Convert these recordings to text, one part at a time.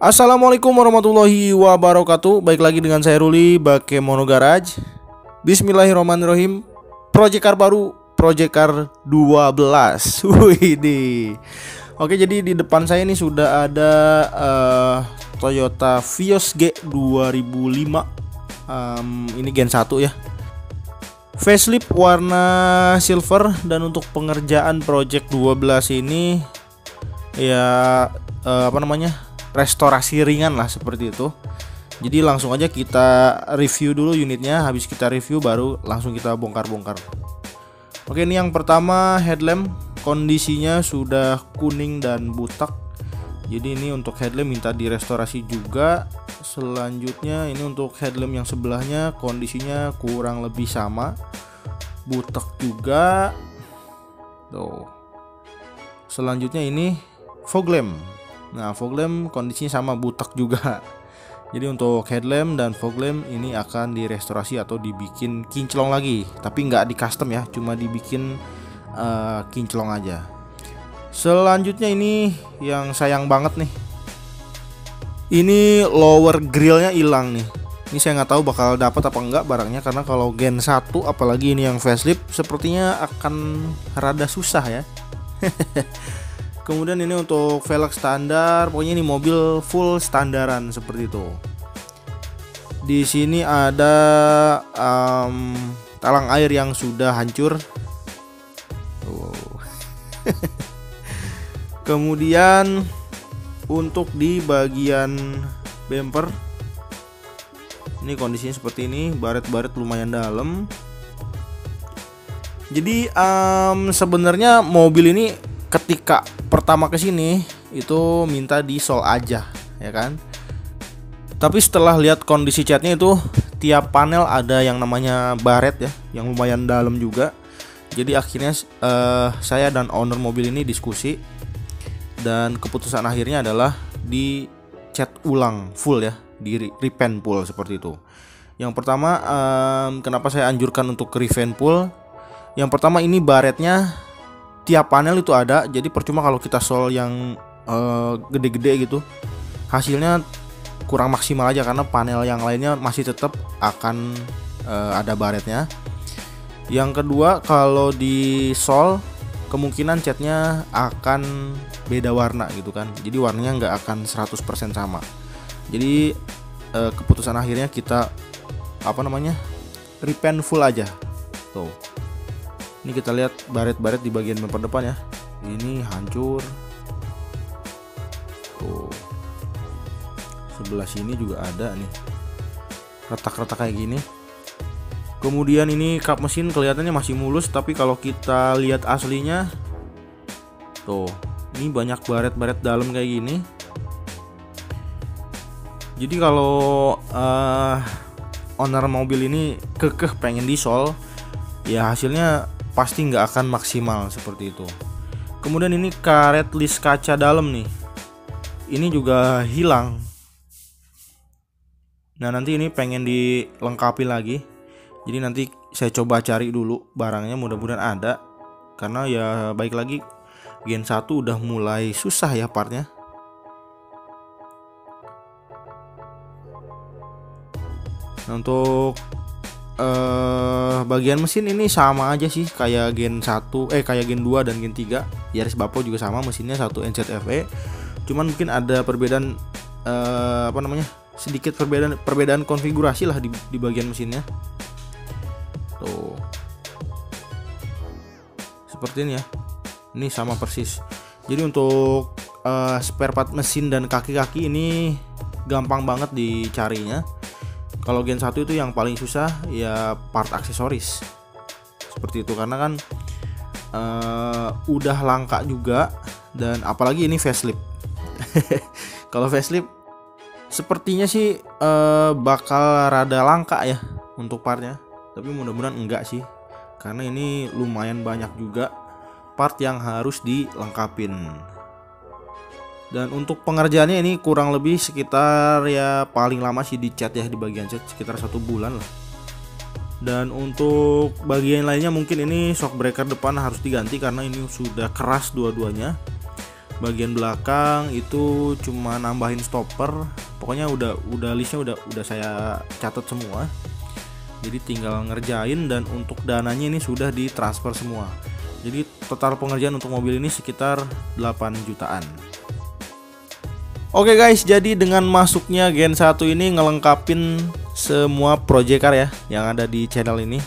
Assalamualaikum warahmatullahi wabarakatuh. Baik lagi dengan saya Ruli Bake Mono Garage. Bismillahirrahmanirrahim. Project car baru, Project car 12. Wih. Oke, jadi di depan saya ini sudah ada Toyota Vios G 2005. Ini Gen 1 ya. Facelift warna silver, dan untuk pengerjaan Project 12 ini ya restorasi ringan lah seperti itu. Jadi langsung aja kita review dulu unitnya. Habis kita review baru langsung kita bongkar-bongkar. Oke, ini yang pertama headlamp. Kondisinya sudah kuning dan butak. Jadi ini untuk headlamp minta direstorasi juga. Selanjutnya ini untuk headlamp yang sebelahnya kondisinya kurang lebih sama, butak juga. Tuh. Selanjutnya ini fog lamp. Nah, fog lamp kondisinya sama, butak juga. Jadi untuk headlamp dan fog lamp ini akan direstorasi atau dibikin kinclong lagi, tapi nggak di custom ya, cuma dibikin kinclong aja. Selanjutnya ini yang sayang banget nih. Ini lower grillnya hilang nih. Ini saya nggak tahu bakal dapat apa enggak barangnya, karena kalau Gen 1 apalagi ini yang facelift sepertinya akan rada susah ya. Kemudian ini untuk velg standar, pokoknya ini mobil full standaran seperti itu. Di sini ada talang air yang sudah hancur. Kemudian untuk di bagian bumper, ini kondisinya seperti ini, baret-baret lumayan dalam. Jadi sebenarnya mobil ini ketika pertama kesini itu minta di sol aja ya kan, tapi setelah lihat kondisi catnya itu tiap panel ada yang namanya baret ya, yang lumayan dalam juga. Jadi akhirnya saya dan owner mobil ini diskusi, dan keputusan akhirnya adalah di cat ulang full ya, di repaint full seperti itu. Yang pertama kenapa saya anjurkan untuk repaint full, yang pertama ini baretnya tiap panel itu ada, jadi percuma kalau kita sol yang gede-gede gitu, hasilnya kurang maksimal aja, karena panel yang lainnya masih tetap akan ada baretnya. Yang kedua, kalau di sol kemungkinan catnya akan beda warna gitu kan, jadi warnanya nggak akan 100% sama. Jadi keputusan akhirnya kita repaint full aja. Tuh, ini kita lihat baret-baret di bagian bumper depan ya, ini hancur. Tuh, sebelah sini juga ada nih retak-retak kayak gini. Kemudian ini kap mesin kelihatannya masih mulus, tapi kalau kita lihat aslinya, tuh, ini banyak baret-baret dalam kayak gini. Jadi kalau owner mobil ini kekeh pengen disol, ya hasilnya pasti nggak akan maksimal seperti itu. Kemudian ini karet list kaca dalam nih, ini juga hilang. Nah, nanti ini pengen dilengkapi lagi, jadi nanti saya coba cari dulu barangnya, mudah-mudahan ada, karena ya baik lagi Gen 1 udah mulai susah ya partnya. Nah, untuk bagian mesin ini sama aja sih kayak Gen 1, kayak Gen 2 dan Gen 3. Yaris Bapo juga sama, mesinnya 1 NZFE. Cuman mungkin ada perbedaan sedikit perbedaan konfigurasi lah di bagian mesinnya. Tuh. Seperti ini ya. Ini sama persis. Jadi untuk spare part mesin dan kaki-kaki ini gampang banget dicarinya. Kalau Gen 1 itu yang paling susah ya part aksesoris seperti itu, karena kan udah langka juga, dan apalagi ini facelift. Kalau facelift sepertinya sih bakal rada langka ya untuk partnya, tapi mudah-mudahan enggak sih, karena ini lumayan banyak juga part yang harus dilengkapin. Dan untuk pengerjaannya ini kurang lebih sekitar ya paling lama sih di cat ya, di bagian cat sekitar 1 bulan lah. Dan untuk bagian lainnya mungkin ini shock breaker depan harus diganti karena ini sudah keras dua-duanya. Bagian belakang itu cuma nambahin stopper. Pokoknya udah listnya udah saya catat semua. Jadi tinggal ngerjain, dan untuk dananya ini sudah ditransfer semua. Jadi total pengerjaan untuk mobil ini sekitar 8 jutaan. Oke guys, jadi dengan masuknya Gen 1 ini ngelengkapin semua project car ya yang ada di channel ini.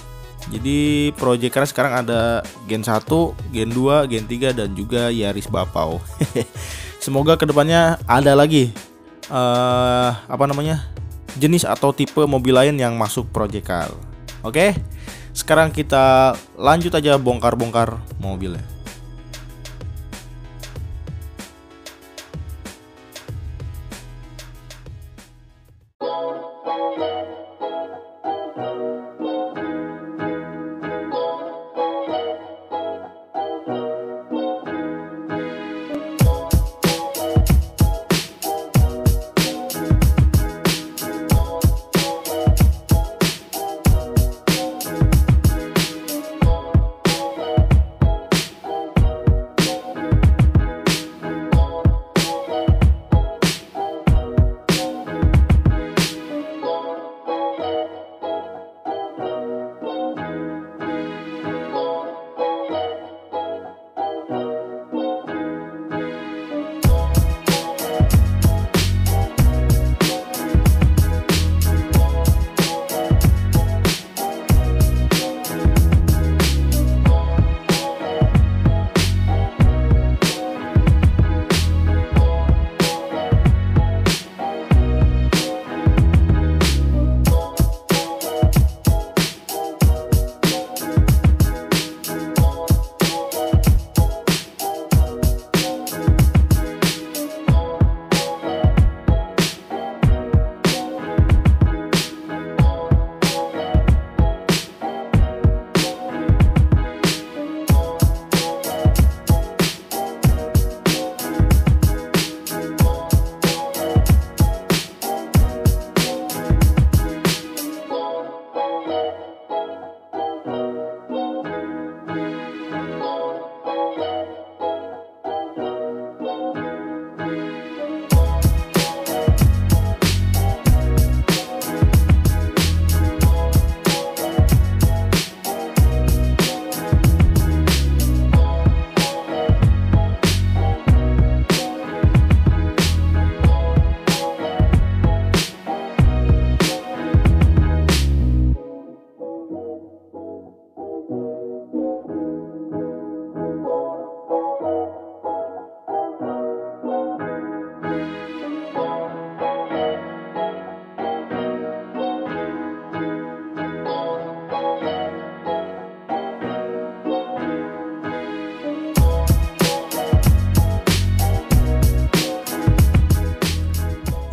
Jadi project car sekarang ada Gen 1, Gen 2, Gen 3 dan juga Yaris Bapau. Semoga kedepannya ada lagi jenis atau tipe mobil lain yang masuk project car. Oke, sekarang kita lanjut aja bongkar-bongkar mobilnya.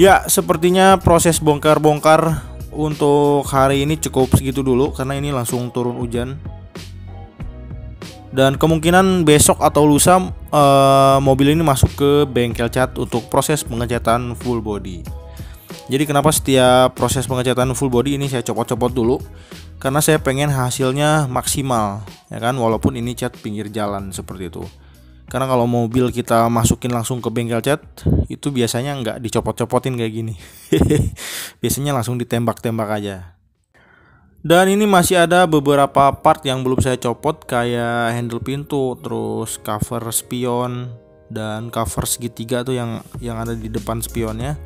Ya, sepertinya proses bongkar-bongkar untuk hari ini cukup segitu dulu karena ini langsung turun hujan. Dan kemungkinan besok atau lusa mobil ini masuk ke bengkel cat untuk proses pengecatan full body. Jadi kenapa setiap proses pengecatan full body ini saya copot-copot dulu? Karena saya pengen hasilnya maksimal, ya kan, walaupun ini cat pinggir jalan seperti itu. Karena kalau mobil kita masukin langsung ke bengkel cat, itu biasanya nggak dicopot-copotin kayak gini. Biasanya langsung ditembak-tembak aja. Dan ini masih ada beberapa part yang belum saya copot, kayak handle pintu, terus cover spion, dan cover segitiga tuh yang ada di depan spionnya.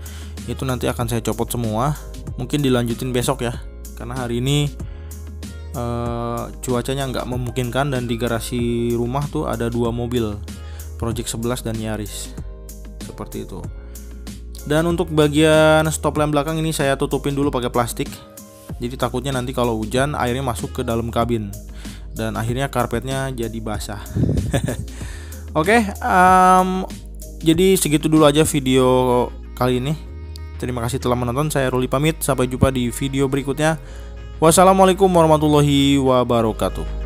Itu nanti akan saya copot semua. Mungkin dilanjutin besok ya, karena hari ini cuacanya nggak memungkinkan, dan di garasi rumah tuh ada 2 mobil, Project 11 dan Yaris, seperti itu. Dan untuk bagian stop lamp belakang ini saya tutupin dulu pakai plastik. Jadi takutnya nanti kalau hujan airnya masuk ke dalam kabin dan akhirnya karpetnya jadi basah. Oke, jadi segitu dulu aja video kali ini. Terima kasih telah menonton. Saya Ruli pamit. Sampai jumpa di video berikutnya. Wassalamualaikum warahmatullahi wabarakatuh.